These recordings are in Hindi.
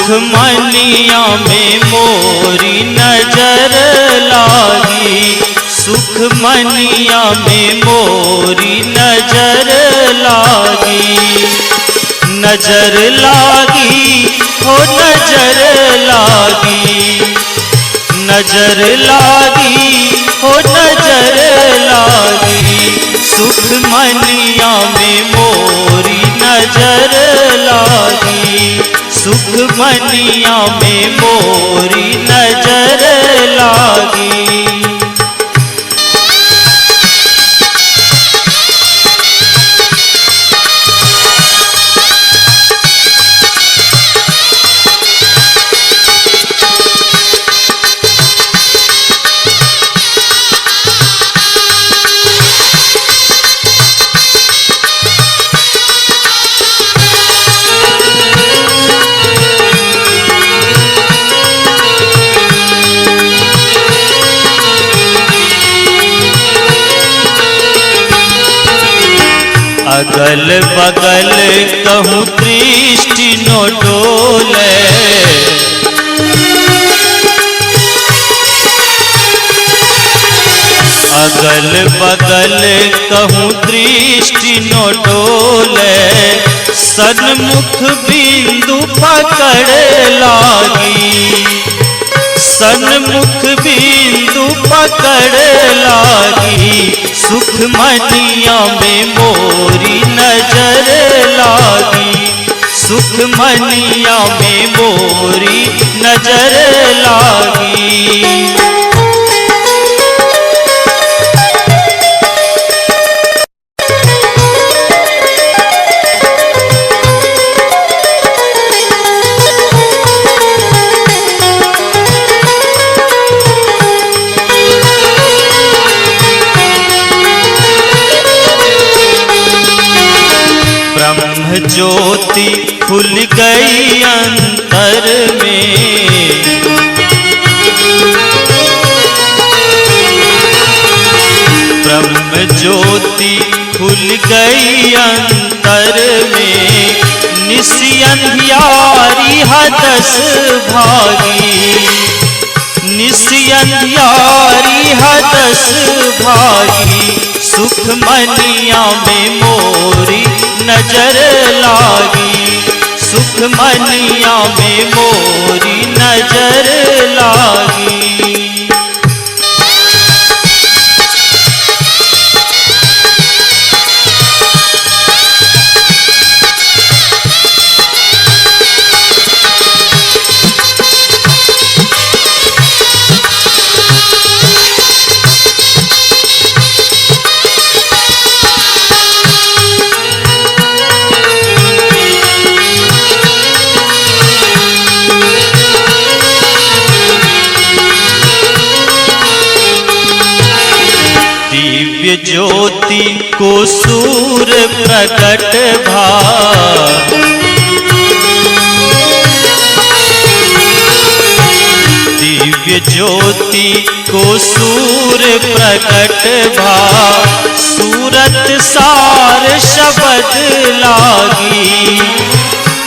मनिया में मोरी नजर लागी, सुख मनिया में मोरी नजर लागी। नजर लागी हो नजर लागी, नजर लागी हो नजर लागी। सुख मनिया में मोरी नजर लागी, सुख मनिया में मोरी नजर लागी। अगल बगल कहूँ दृष्टि नो डोले, अगल बगल कहूँ दृष्टि नो डोले। सन्मुख बिंदु पकड़ लागी, सन्मुख बिंदु पकड़ लागी। सुख मनिया में मोरी नजर लागी, सुख मनिया में मोरी नजर लागी। ज्योति खुल गई अंतर में, ब्रह्म ज्योति खुल गई अंतर में। निसी अंधियारी हदस भागी, निसी अंधियारी हदस भागी। सुख मनिया में मोरी नजर लागी, सुख मनिया में मोरी नजर लागी। दिव्य ज्योति को सूर प्रकट भा, दिव्य ज्योति को सूर प्रकट भा। सूरत सार शब्द लागी,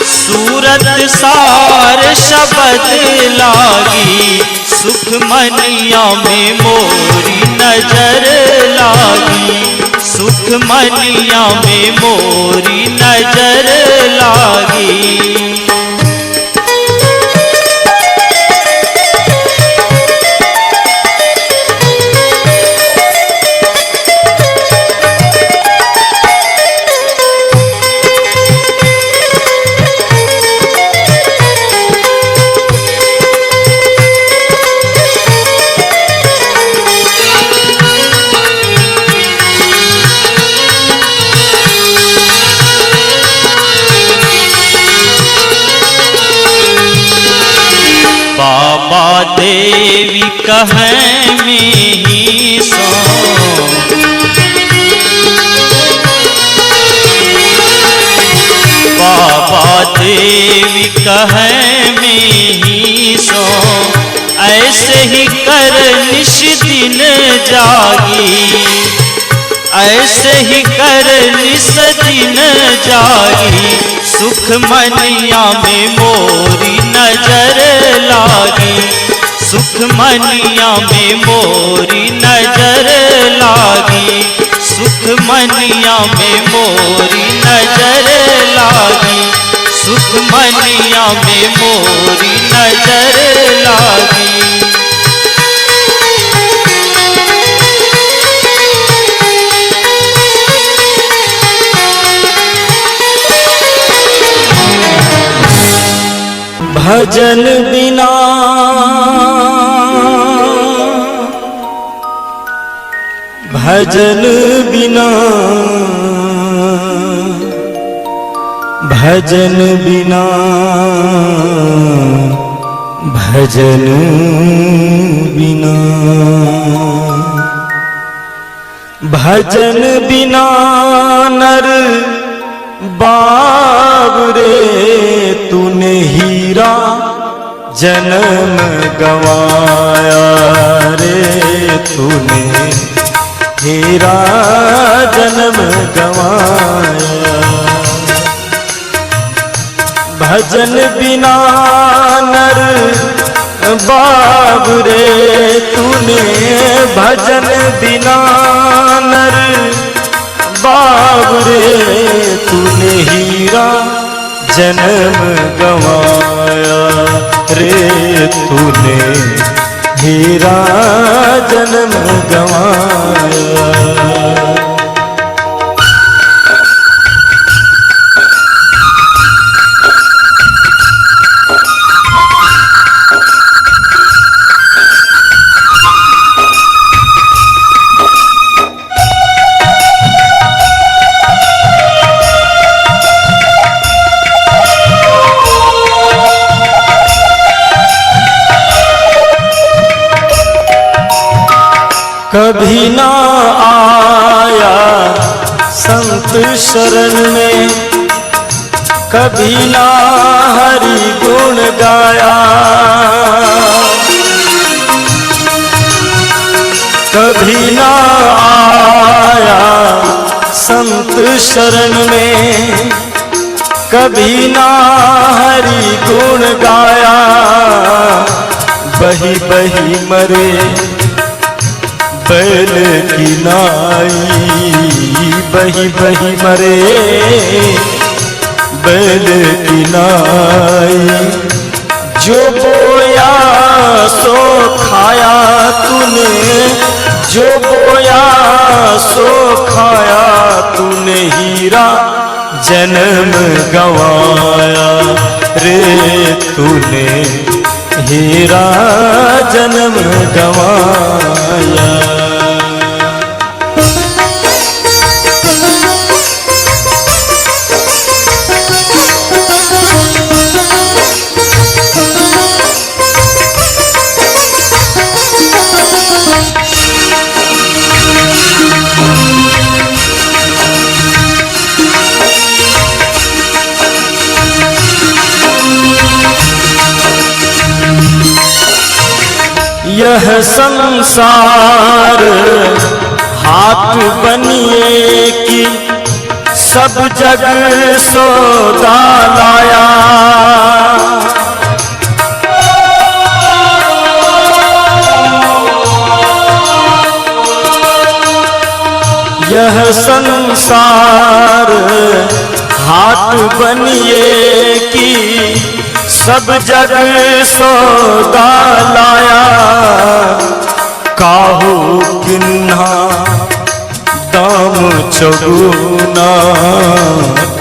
सूरत सार शब्द लागी। सुख मनिया में मोरी नजर लागी, सुख मनिया में मोरी नजर लागी। बाबा देवी कहें में ही सो, बाबा देवी कहें में ही सो। ऐसे ही कर निश दिन जागी, ऐसे ही कर निश दिन जागी। सुख मनिया में मोरी नजर लागी, सुखमनिया में मोरी नजर लागी, सुखमनिया में मोरी नजर लागी, सुखमनिया में मोरी नजर लागी। भजन बिना भजन बिना भजन बिना भजन बिना भजन बिना नर बाबरे तूने हीरा जन्म गवाया रे, तूने हीरा जन्म गवाया। भजन बिना नर बाबरे तूने, भजन बिना नर बाबरे तूने हीरा जन्म गवाया रे, तूने हीरा जन्म गवाया। कभी ना आया संत शरण में, कभी ना हरि गुण गाया, कभी ना आया संत शरण में, कभी ना हरि गुण गाया। बही बही मरे बैल की नाई, बही बही मरे बैल की नाई। जो बोया सो खाया तूने, जो बोया सो खाया तूने हीरा जन्म गवाया रे, तूने हीरा जन्म गवाया। यह संसार हाथ बनिए कि सब जग सौदा लाया। यह संसार हाथ बनिए कि सब जग सौदा लाया। काहू किन्हा दाम चगुना,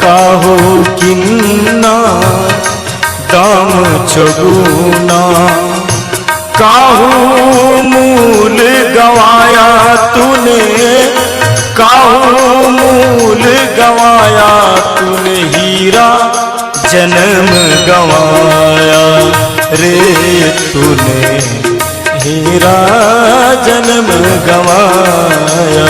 काहू किन्ना दाम चगुना। काहू मूल गवाया तूने, काहू मूल गवाया तूने हीरा जन्म गवाया रे, तूने हीरा जन्म गवाया।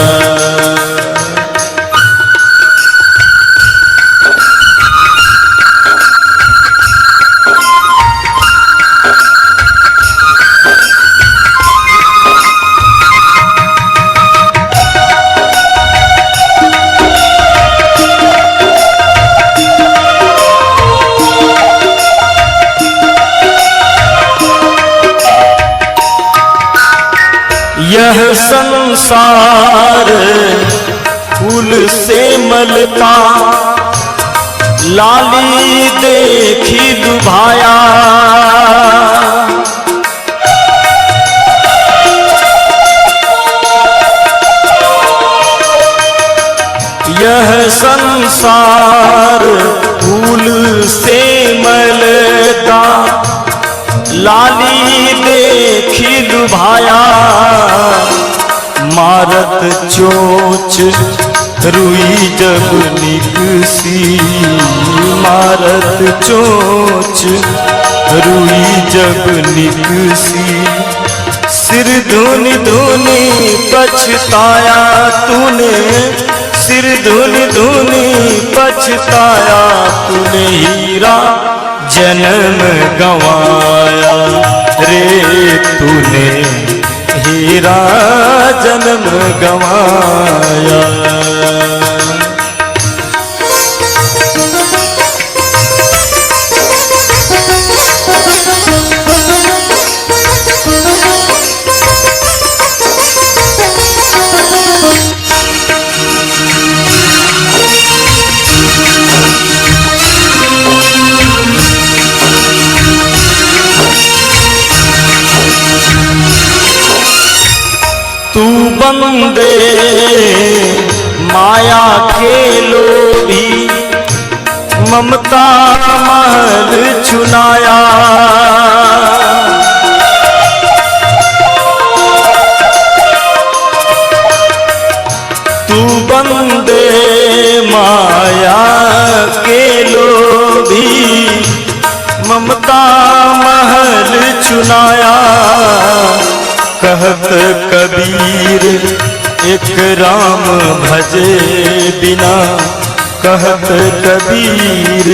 संसार फूल से मलता, लाली देखी लुभाया। यह संसार फूल से मलता, लाली देखी लुभाया। मारत चोच रुई जब निकसी, मारत चोच रुई जब निकसी। सिर धुनी धुनी पछताया तूने, सिर धुनी धुनी पछताया तूने। हीरा जन्म गंवाया रे तूने, हीरा जन्म गंवाया। तू बंदे माया खेलो भी, ममता महल चुनाया। तू बंदे माया के लोभी, ममता महल चुनाया। कहत कबीर एक राम भजे बिना, कहत कबीर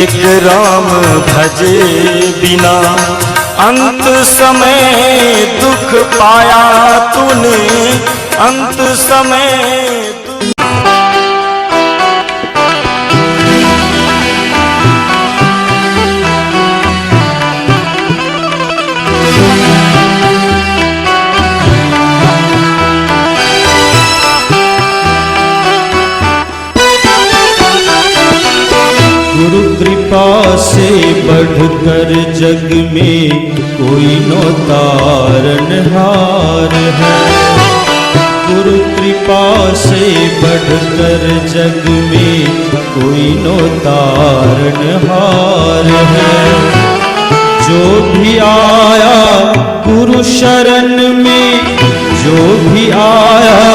एक राम भजे बिना। अंत समय दुख पाया तूने, अंत समय गुरु कृपा से बढ़कर जग में कोई नो तारनहार है। गुरु कृपा से बढ़कर जग में कोई नो तारनहार है। जो भी आया गुरु शरण में, जो भी आया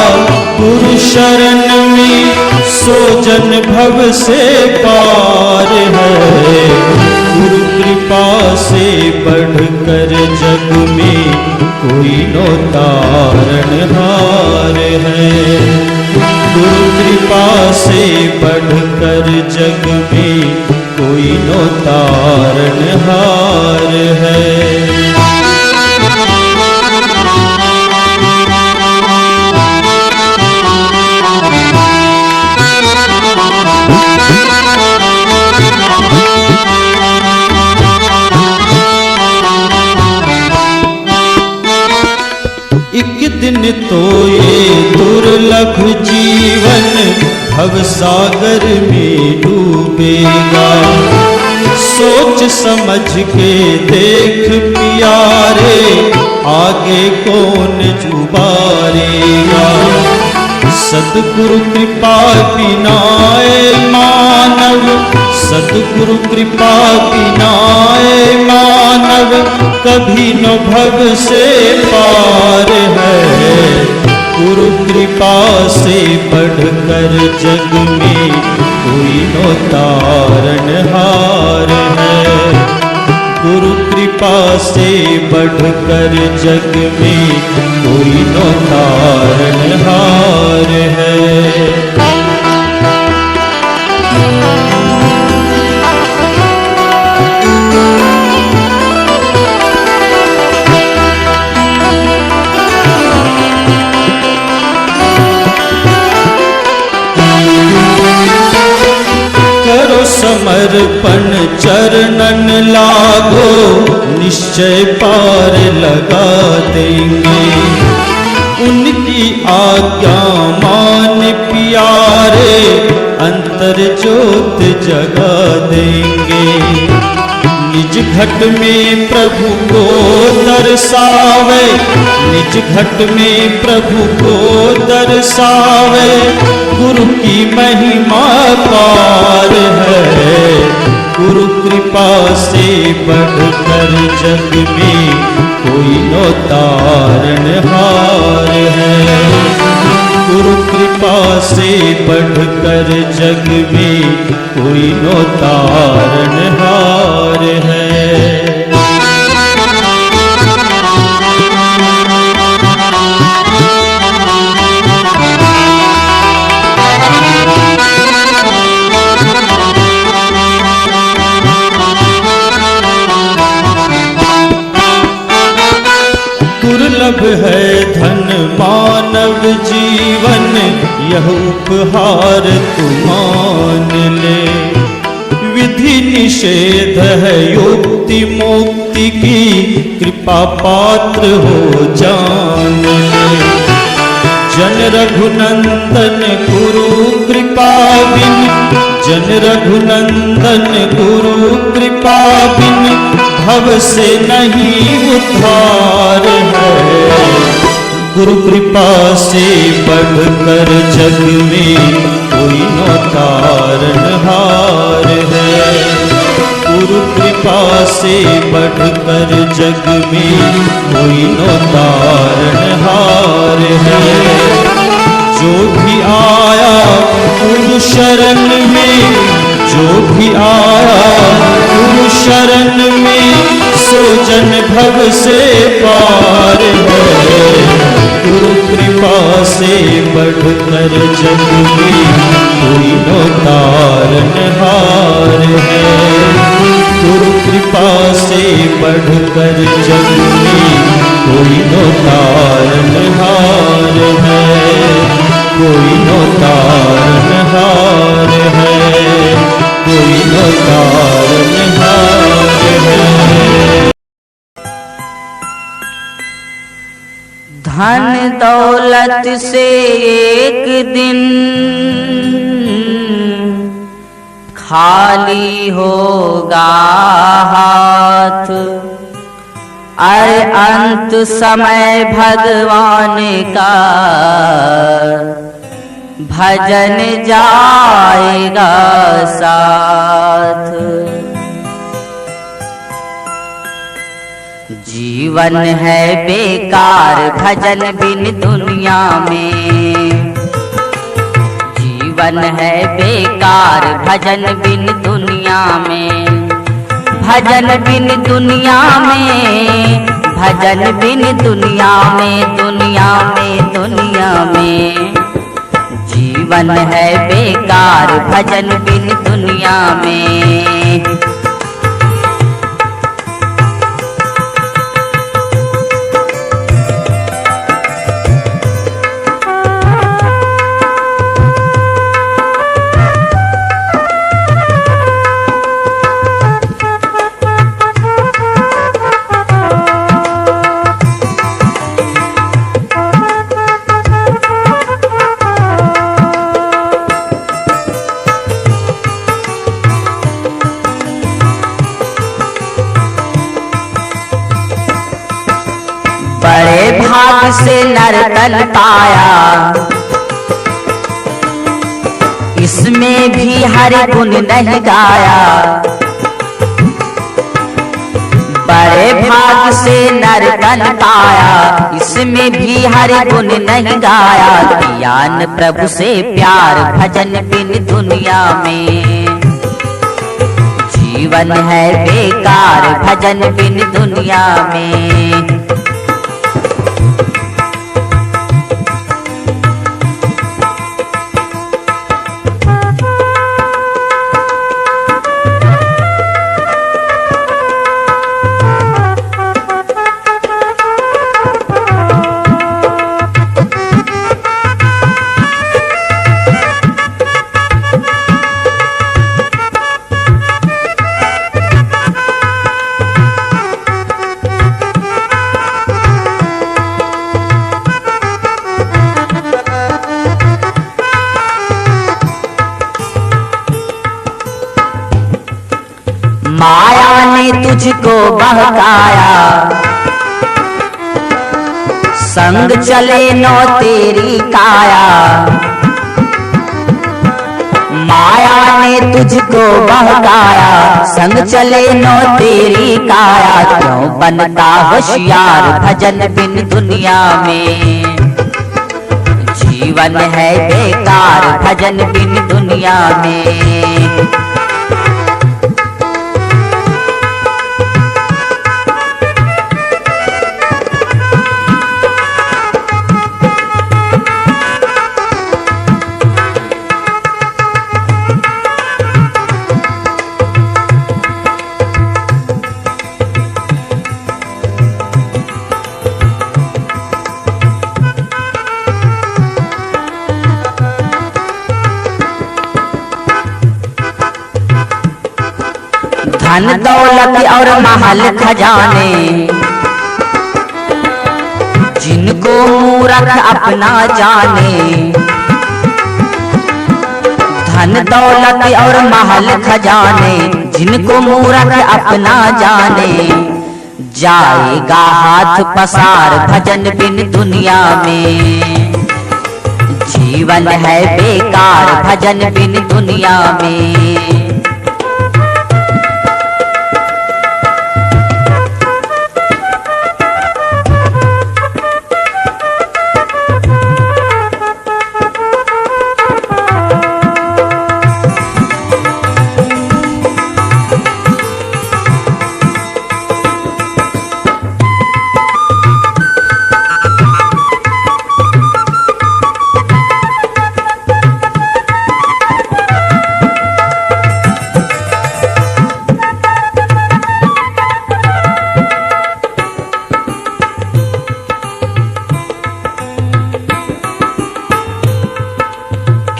गुरु शरण में, सो जन भव से पार है। गुरु कृपा से बढ़कर जग में कोई नो तारनहार है। गुरु कृपा से बढ़कर जग में कोई नो तारनहार है। एक दिन तो ये दुर्लभ जीवन भवसागर में डूबेगा। सोच समझ के देख प्यारे, आगे कौन जुबारेगा। सद्गुरु कृपा बिनाए मानव, सद्गुरु कृपा बिनाए मानव, कभी न भव से पार है। गुरु कृपा से बढ़कर जग में कोई नो तारनहार है। गुरु कृपा से बढ़कर जग में कोई नो तारनहार है। समर्पण चरणन लागो, निश्चय पार लगा देंगे। उनकी कर ज्योत जगा देंगे। निज घट में प्रभु को दर्शावे, निज घट में प्रभु को दर्शावे, गुरु की महिमा पार है। गुरु कृपा से बढ़कर जग में कोई नो तारणहार है। गुरु कृपा से बढ़कर जग में कोई नो तारणहार है। दुर्लभ है धन मानव जीवन, यह उपहार तू मान ले। विधि निषेध है युक्ति मुक्ति की, कृपा पात्र हो जान ले। जन रघुनंदन गुरु कृपा बिन, जन रघुनंदन गुरु कृपा बिन, भव से नहीं उद्धार है। गुरु कृपा से बढ़कर जग में कोई नो तारणहार है। गुरु कृपा से बढ़कर जग में कोई नो तारणहार है। जो भी आया गुरु शरण में, जो भी आया गुरु शरण में, सो जन भव से पार है। गुरु कृपा से बढ़कर जग में कोई नो तारणहार है। गुरु कृपा से बढ़कर जग में कोई नो तारणहार है। कोई नो तारणहार है, कोई नो तारणहार है। धन दौलत से एक दिन खाली होगा हाथ, अरे अंत समय भगवान का भजन जाएगा साथ। जीवन है बेकार भजन बिन दुनिया में, जीवन है बेकार भजन बिन दुनिया में। भजन बिन दुनिया में, भजन बिन दुनिया में, दुनिया में, दुनिया में। जीवन है बेकार भजन बिन दुनिया में। बड़े भाग से नर्तन पाया, इसमें भी हरि गुण नहीं गाया। बड़े भाग से नर्तन पाया, इसमें भी हरि गुण नहीं गाया। ज्ञान प्रभु से प्यार भजन बिन दुनिया में। जीवन है बेकार भजन बिन दुनिया में। तुझको बहकाया, संग चले नो तेरी काया। माया ने तुझको बहकाया, संग चले नो तेरी काया। क्यों बनता होशियार भजन बिन दुनिया में, जीवन है बेकार भजन बिन दुनिया में। धन दौलत और महल खजाने, जिनको मूर्ख अपना जाने। धन दौलत और महल खजाने, जिनको मूर्ख अपना जाने। जाएगा हाथ पसार भजन बिन दुनिया में, जीवन है बेकार भजन बिन दुनिया में।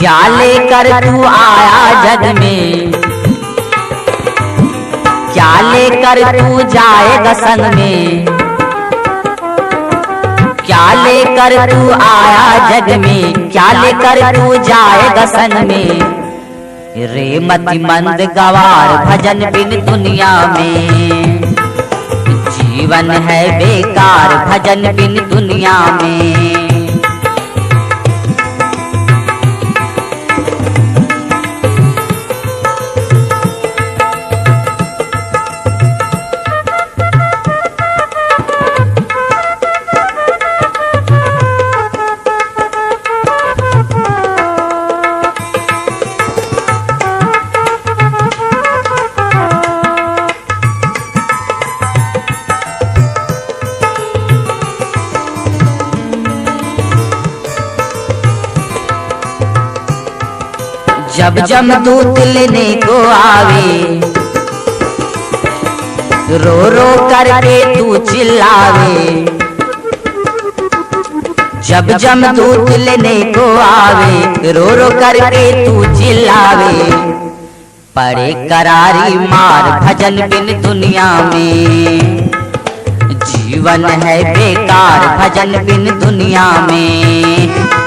क्या लेकर तू आया जग में, क्या लेकर तू जाएगा संग में। क्या लेकर तू आया जग में, क्या लेकर तू जाएगा संग में। रे मति मंद गवार भजन बिन दुनिया में, जीवन है बेकार भजन बिन दुनिया में। जब जमदूत लेने को आवे, रो रो करके तू चिल्लावे। जब जमदूत लेने को आवे, रो रो करके तू चिल्लावे। पड़े करारी मार भजन बिन दुनिया में, जीवन है बेकार भजन बिन दुनिया में।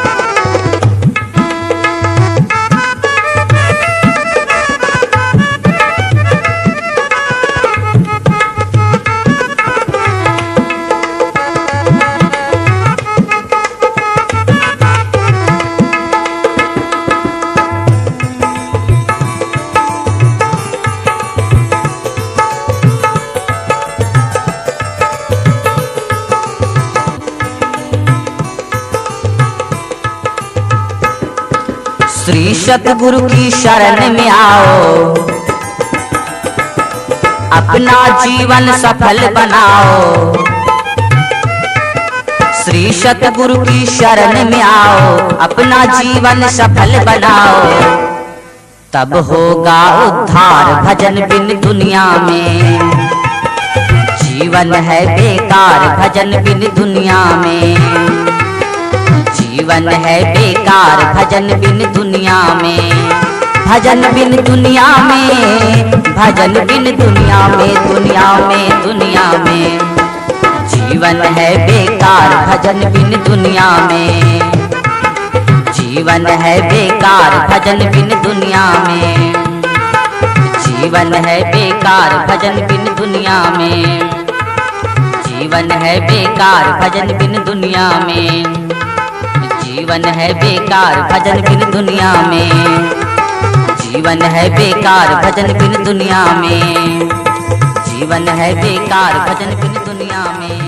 श्री सतगुरु की शरण में आओ, अपना जीवन सफल बनाओ। श्री सतगुरु की शरण में आओ, अपना जीवन सफल बनाओ। तब होगा उद्धार भजन बिन दुनिया में, जीवन है बेकार भजन बिन दुनिया में। जीवन है बेकार भजन बिन दुनिया में, भजन बिन दुनिया में, भजन बिन दुनिया में, दुनिया में, दुनिया में। जीवन है बेकार भजन बिन दुनिया में, जीवन है बेकार भजन बिन दुनिया में। जीवन है बेकार भजन बिन दुनिया में, जीवन है बेकार भजन बिन दुनिया में, जीवन है बेकार भजन बिन दुनिया में, जीवन है बेकार भजन बिन दुनिया में, जीवन है बेकार भजन बिन दुनिया में।